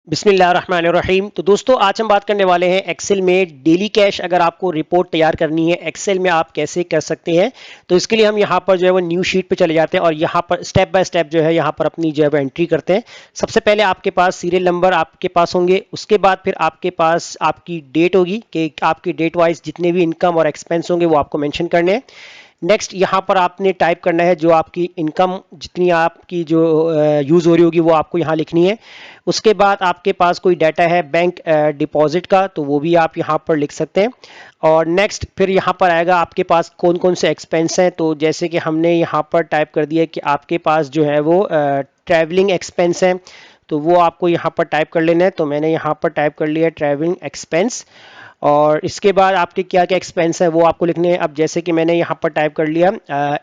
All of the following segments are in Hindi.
बिस्मिल्लाहिर्रहमानिर्रहीम। तो दोस्तों आज हम बात करने वाले हैं एक्सेल में डेली कैश अगर आपको रिपोर्ट तैयार करनी है एक्सेल में आप कैसे कर सकते हैं। तो इसके लिए हम यहाँ पर जो है वो न्यू शीट पे चले जाते हैं और यहाँ पर स्टेप बाय स्टेप जो है यहाँ पर अपनी जो है वो एंट्री करते हैं। सबसे पहले आपके पास सीरियल नंबर आपके पास होंगे, उसके बाद फिर आपके पास आपकी डेट होगी कि आपकी डेट वाइज जितने भी इनकम और एक्सपेंस होंगे वो आपको मेंशन करने हैं। नेक्स्ट यहाँ पर आपने टाइप करना है जो आपकी इनकम जितनी आपकी जो यूज़ हो रही होगी वो आपको यहाँ लिखनी है। उसके बाद आपके पास कोई डाटा है बैंक डिपॉजिट का तो वो भी आप यहाँ पर लिख सकते हैं। और नेक्स्ट फिर यहाँ पर आएगा आपके पास कौन कौन से एक्सपेंस हैं। तो जैसे कि हमने यहाँ पर टाइप कर दिया कि आपके पास जो है वो ट्रैवलिंग एक्सपेंस है तो वो आपको यहाँ पर टाइप कर लेना है। तो मैंने यहाँ पर टाइप कर लिया ट्रैवलिंग एक्सपेंस और इसके बाद आपके क्या क्या एक्सपेंस है वो आपको लिखने हैं। अब जैसे कि मैंने यहाँ पर टाइप कर लिया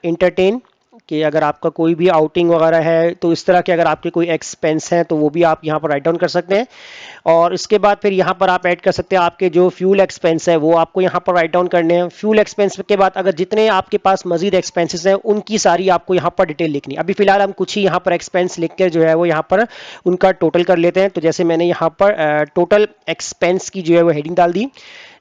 इंटरटेन कि अगर आपका कोई भी आउटिंग वगैरह है तो इस तरह के अगर आपके कोई एक्सपेंस हैं तो वो भी आप यहाँ पर राइट डाउन कर सकते हैं। और इसके बाद फिर यहाँ पर आप ऐड कर सकते हैं आपके जो फ्यूल एक्सपेंस है वो आपको यहाँ पर राइट डाउन करने हैं। फ्यूल एक्सपेंस के बाद अगर जितने आपके पास मजीद एक्सपेंसेस हैं उनकी सारी आपको यहाँ पर डिटेल लिखनी। अभी फिलहाल हम कुछ ही यहाँ पर एक्सपेंस लिख कर जो है वो यहाँ पर उनका टोटल कर लेते हैं। तो जैसे मैंने यहाँ पर टोटल एक्सपेंस की जो है वो हेडिंग डाल दी।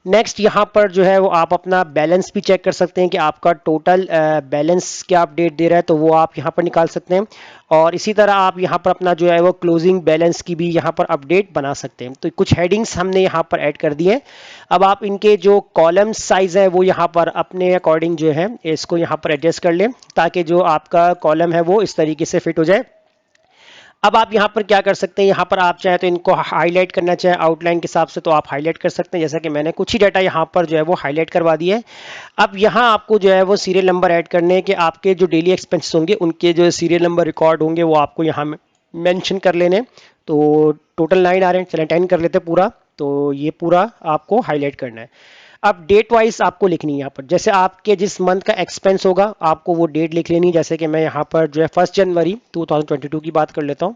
नेक्स्ट यहाँ पर जो है वो आप अपना बैलेंस भी चेक कर सकते हैं कि आपका टोटल बैलेंस क्या अपडेट दे रहा है तो वो आप यहाँ पर निकाल सकते हैं। और इसी तरह आप यहाँ पर अपना जो है वो क्लोजिंग बैलेंस की भी यहाँ पर अपडेट बना सकते हैं। तो कुछ हेडिंग्स हमने यहाँ पर ऐड कर दिए। अब आप इनके जो कॉलम साइज है वो यहाँ पर अपने अकॉर्डिंग जो है इसको यहाँ पर एडजस्ट कर लें ताकि जो आपका कॉलम है वो इस तरीके से फिट हो जाए। अब आप यहाँ पर क्या कर सकते हैं, यहाँ पर आप चाहे तो इनको हाईलाइट करना चाहे आउटलाइन के हिसाब से तो आप हाईलाइट कर सकते हैं। जैसा कि मैंने कुछ ही डाटा यहाँ पर जो है वो हाईलाइट करवा दिया है। अब यहाँ आपको जो है वो सीरियल नंबर ऐड करने हैं कि आपके जो डेली एक्सपेंसेस होंगे उनके जो सीरियल नंबर रिकॉर्ड होंगे वो आपको यहाँ मेंशन कर लेने। तो टोटल 9 आ रहे हैं, चलें 10 कर लेते हैं पूरा। तो ये पूरा आपको हाईलाइट करना है। अब डेट वाइज आपको लिखनी है यहाँ पर, जैसे आपके जिस मंथ का एक्सपेंस होगा आपको वो डेट लिख लेनी है। जैसे कि मैं यहाँ पर जो है 1 जनवरी 2022 की बात कर लेता हूँ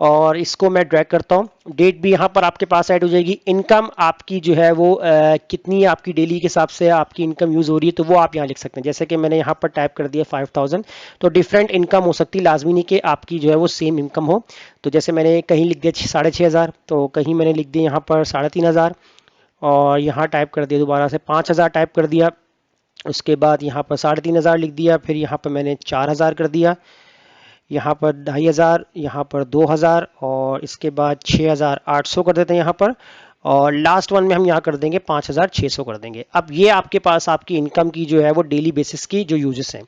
और इसको मैं ड्रैग करता हूँ। डेट भी यहाँ पर आपके पास ऐड हो जाएगी। इनकम आपकी जो है वो कितनी आपकी डेली के हिसाब से आपकी इनकम यूज़ हो रही है तो वो आप यहाँ लिख सकते हैं। जैसे कि मैंने यहाँ पर टाइप कर दिया 5000। तो डिफरेंट इनकम हो सकती है, लाजमी नहीं कि आपकी जो है वो सेम इनकम हो। तो जैसे मैंने कहीं लिख दिया 6500, तो कहीं मैंने लिख दिया यहाँ पर 3500 और यहाँ टाइप कर दिया दोबारा से 5000 टाइप कर दिया। उसके बाद यहाँ पर 3500 लिख दिया, फिर यहाँ पर मैंने 4000 कर दिया, यहाँ पर 2500, यहाँ पर 2000 और इसके बाद 6800 कर देते हैं यहाँ पर। और लास्ट वन में हम यहाँ कर देंगे 5600 कर देंगे। अब ये आपके पास आपकी इनकम की जो है वो डेली बेसिस की जो यूजेस हैं।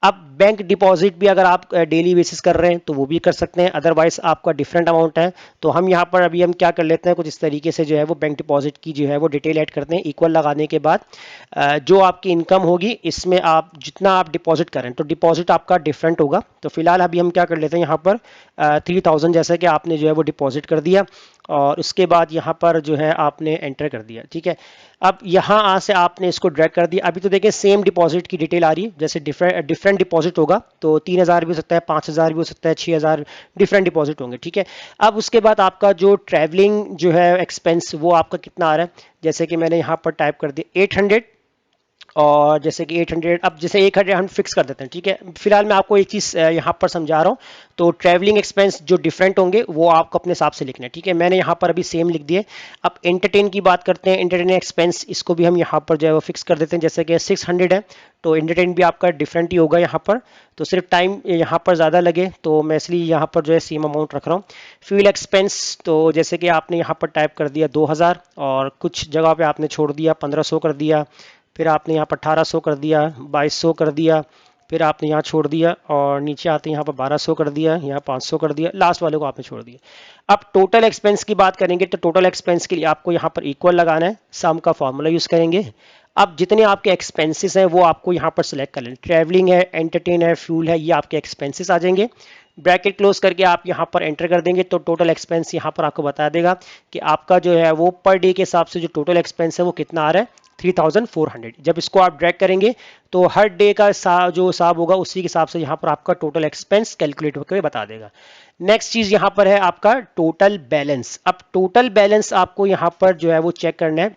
अब बैंक डिपॉजिट भी अगर आप डेली बेसिस कर रहे हैं तो वो भी कर सकते हैं, अदरवाइज आपका डिफरेंट अमाउंट है। तो हम यहाँ पर अभी हम क्या कर लेते हैं, कुछ इस तरीके से जो है वो बैंक डिपॉजिट की जो है वो डिटेल ऐड करते हैं। इक्वल लगाने के बाद जो आपकी इनकम होगी इसमें आप जितना आप डिपॉजिट करें तो डिपॉजिट आपका डिफरेंट होगा। तो फिलहाल अभी हम क्या कर लेते हैं यहाँ पर 3000 जैसे कि आपने जो है वो डिपॉजिट कर दिया और उसके बाद यहाँ पर जो है आपने एंटर कर दिया। ठीक है, अब यहाँ से आपने इसको ड्रैग कर दिया। अभी तो देखिए सेम डिपॉजिट की डिटेल आ रही है, जैसे डिफरेंट डिपॉजिट होगा तो 3000 भी हो सकता है, 5000 भी हो सकता है, 6000 डिफरेंट डिपॉजिट होंगे। ठीक है, अब उसके बाद आपका जो ट्रैवलिंग जो है एक्सपेंस वो आपका कितना आ रहा है। जैसे कि मैंने यहाँ पर टाइप कर दिया 800 और जैसे कि 800, अब जैसे 100 हम फिक्स कर देते हैं। ठीक है, फिलहाल मैं आपको एक चीज़ यहाँ पर समझा रहा हूँ। तो ट्रैवलिंग एक्सपेंस जो डिफरेंट होंगे वो आपको अपने हिसाब से लिखना है। ठीक है, मैंने यहाँ पर अभी सेम लिख दिए। अब एंटरटेन की बात करते हैं, एंटरटेन एक्सपेंस इसको भी हम यहाँ पर जो है वो फिक्स कर देते हैं। जैसे कि 600 है तो एंटरटेन भी आपका डिफरेंट ही होगा यहाँ पर। तो सिर्फ टाइम यहाँ पर ज़्यादा लगे तो मैं इसलिए यहाँ पर जो है सेम अमाउंट रख रहा हूँ। फ्यूल एक्सपेंस तो जैसे कि आपने यहाँ पर टाइप कर दिया 2000 और कुछ जगह पे आपने छोड़ दिया 1500 कर दिया, फिर आपने यहाँ पर 1800 कर दिया, 2200 कर दिया, फिर आपने यहाँ छोड़ दिया और नीचे आते यहाँ पर 1200 कर दिया, यहाँ 500 कर दिया, लास्ट वाले को आपने छोड़ दिया। अब टोटल एक्सपेंस की बात करेंगे तो टोटल एक्सपेंस के लिए आपको यहाँ पर इक्वल लगाना है, सम का फॉर्मूला यूज़ करेंगे। अब जितने आपके एक्सपेंसेस हैं वो आपको यहाँ पर सिलेक्ट कर लें। ट्रैवलिंग है, एंटरटेन है, फ्यूल है, ये आपके एक्सपेंसेस आ जाएंगे। ब्रैकेट क्लोज करके आप यहाँ पर एंटर कर देंगे तो टोटल एक्सपेंस यहाँ पर आपको बता देगा कि आपका जो है वो पर डे के हिसाब से जो टोटल एक्सपेंस है वो कितना आ रहा है, 3400। जब इसको आप ड्रैग करेंगे तो हर डे का जो हिसाब होगा उसी के हिसाब से यहाँ पर आपका टोटल एक्सपेंस कैलकुलेट होकर बता देगा। नेक्स्ट चीज यहाँ पर है आपका टोटल बैलेंस। अब टोटल बैलेंस आपको यहाँ पर जो है वो चेक करना है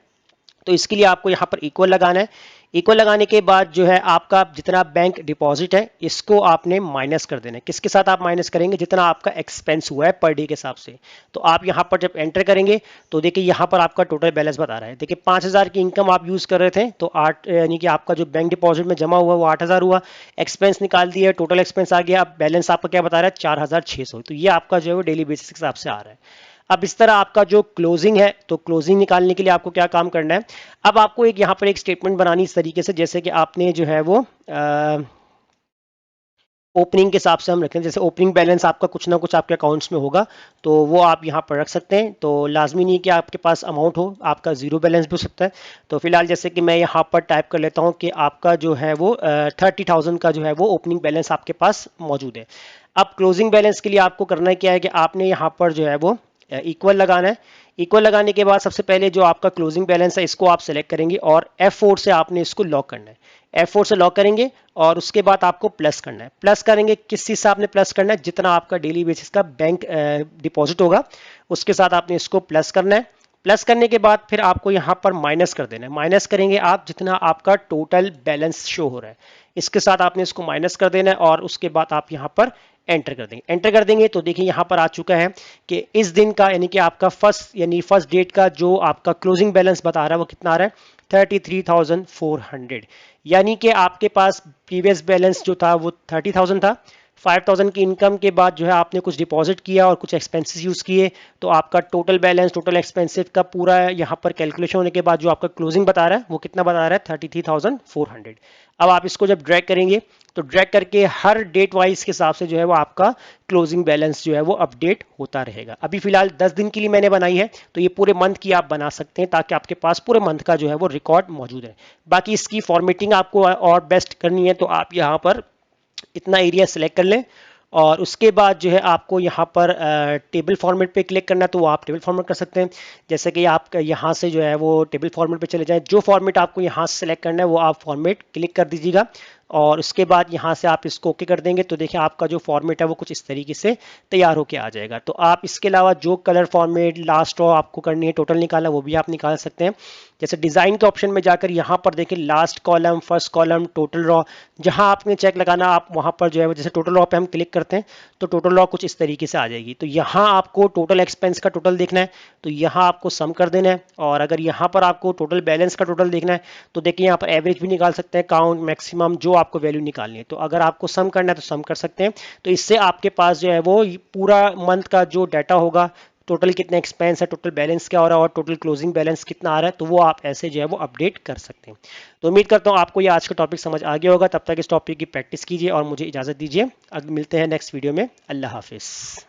तो इसके लिए आपको यहाँ पर इक्वल लगाना है। इक्वल लगाने के बाद जो है आपका जितना बैंक डिपॉजिट है इसको आपने माइनस कर देना है। किसके साथ आप माइनस करेंगे? जितना आपका एक्सपेंस हुआ है पर डे के हिसाब से। तो आप यहाँ पर जब एंटर करेंगे तो देखिए यहाँ पर आपका टोटल बैलेंस बता रहा है। देखिए 5,000 की इनकम आप यूज कर रहे थे तो 8 यानी कि आपका जो बैंक डिपॉजिट में जमा हुआ वो 8,000 हुआ, एक्सपेंस निकाल दिया, टोटल एक्सपेंस आ गया, अब बैलेंस आपका क्या बता रहा है? 4,600। तो ये आपका जो है डेली बेसिस के हिसाब से आ रहा है। अब इस तरह आपका जो क्लोजिंग है, तो क्लोजिंग निकालने के लिए आपको क्या काम करना है? अब आपको एक यहाँ पर एक स्टेटमेंट बनानी इस तरीके से, जैसे कि आपने जो है वो ओपनिंग के हिसाब से हम रखें, जैसे ओपनिंग बैलेंस आपका कुछ ना कुछ आपके अकाउंट्स में होगा तो वो आप यहाँ पर रख सकते हैं। तो लाजमी नहीं कि आपके पास अमाउंट हो, आपका जीरो बैलेंस भी हो सकता है। तो फिलहाल जैसे कि मैं यहाँ पर टाइप कर लेता हूँ कि आपका जो है वो 30,000 का जो है वो ओपनिंग बैलेंस आपके पास मौजूद है। अब क्लोजिंग बैलेंस के लिए आपको करना क्या है कि आपने यहाँ पर जो है वो इक्वल लगाना है। इक्वल लगाने के बाद सबसे पहले जो आपका क्लोजिंग बैलेंस है इसको आप सेलेक्ट करेंगे और F4 से आपने इसको लॉक करना है। F4 से लॉक करेंगे और उसके बाद आपको प्लस करना है। प्लस करेंगे किस चीज से आपने प्लस करना है? जितना आपका डेली बेसिस का बैंक डिपॉजिट होगा उसके साथ आपने इसको प्लस करना है। प्लस करने के बाद फिर आपको यहाँ पर माइनस कर देना है। माइनस करेंगे आप जितना आपका टोटल बैलेंस शो हो रहा है इसके साथ आपने इसको माइनस कर देना है और उसके बाद आप यहाँ पर एंटर कर देंगे। एंटर कर देंगे तो देखिए यहाँ पर आ चुका है कि इस दिन का यानी कि आपका फर्स्ट डेट का जो आपका क्लोजिंग बैलेंस बता रहा है वो कितना आ रहा है? 33,400। यानी कि आपके पास प्रीवियस बैलेंस जो था वो 30,000 था। 5,000 की इनकम के बाद जो है आपने कुछ डिपॉजिट किया और कुछ एक्सपेंसेस यूज किए तो आपका टोटल बैलेंस, टोटल एक्सपेंसिव का पूरा यहाँ पर कैलकुलेशन होने के बाद जो आपका क्लोजिंग बता रहा है वो कितना बता रहा है? 33,400। अब आप इसको जब ड्रैग करेंगे तो ड्रैग करके हर डेट वाइज के हिसाब से जो है वो आपका क्लोजिंग बैलेंस जो है वो अपडेट होता रहेगा। अभी फिलहाल 10 दिन के लिए मैंने बनाई है तो ये पूरे मंथ की आप बना सकते हैं ताकि आपके पास पूरे मंथ का जो है वो रिकॉर्ड मौजूद है। बाकी इसकी फॉर्मेटिंग आपको और बेस्ट करनी है तो आप यहाँ पर इतना एरिया सेलेक्ट कर लें और उसके बाद जो है आपको यहाँ पर टेबल फॉर्मेट पे क्लिक करना है तो वो आप टेबल फॉर्मेट कर सकते हैं। जैसे कि आप यहाँ से जो है वो टेबल फॉर्मेट पे चले जाएं, जो फॉर्मेट आपको यहाँ से सेलेक्ट करना है वो आप फॉर्मेट क्लिक कर दीजिएगा और उसके बाद यहाँ से आप इसको ओके कर देंगे तो देखिए आपका जो फॉर्मेट है वो कुछ इस तरीके से तैयार होके आ जाएगा। तो आप इसके अलावा जो कलर फॉर्मेट लास्ट रॉ आपको करनी है, टोटल निकालना, वो भी आप निकाल सकते हैं। जैसे डिज़ाइन के ऑप्शन में जाकर यहाँ पर देखिए last column, first column, total raw, जहाँ आपने चेक लगाना आप वहाँ पर जो है जैसे टोटल रॉ पे हम क्लिक करते हैं तो टोटल रॉ कुछ इस तरीके से आ जाएगी। तो यहाँ आपको टोटल एक्सपेंस का टोटल देखना है तो यहाँ आपको सम कर देना है और अगर यहाँ पर आपको टोटल बैलेंस का टोटल देखना है तो देखिए यहाँ पर एवरेज भी निकाल सकते हैं, काउंट, मैक्सिमम, जो आपको वैल्यू निकालनी है। तो अगर आपको सम करना है तो सम कर सकते हैं। तो इससे आपके पास जो है वो पूरा मंथ का जो डाटा होगा, टोटल कितना एक्सपेंस है, टोटल बैलेंस क्या हो रहा है और टोटल क्लोजिंग बैलेंस कितना आ रहा है, तो वो आप ऐसे जो है वो अपडेट कर सकते हैं। तो उम्मीद करता हूँ आपको ये आज का टॉपिक समझ आ गया होगा। तब तक इस टॉपिक की प्रैक्टिस कीजिए और मुझे इजाज़त दीजिए। अब मिलते हैं नेक्स्ट वीडियो में। अल्लाह हाफिज़।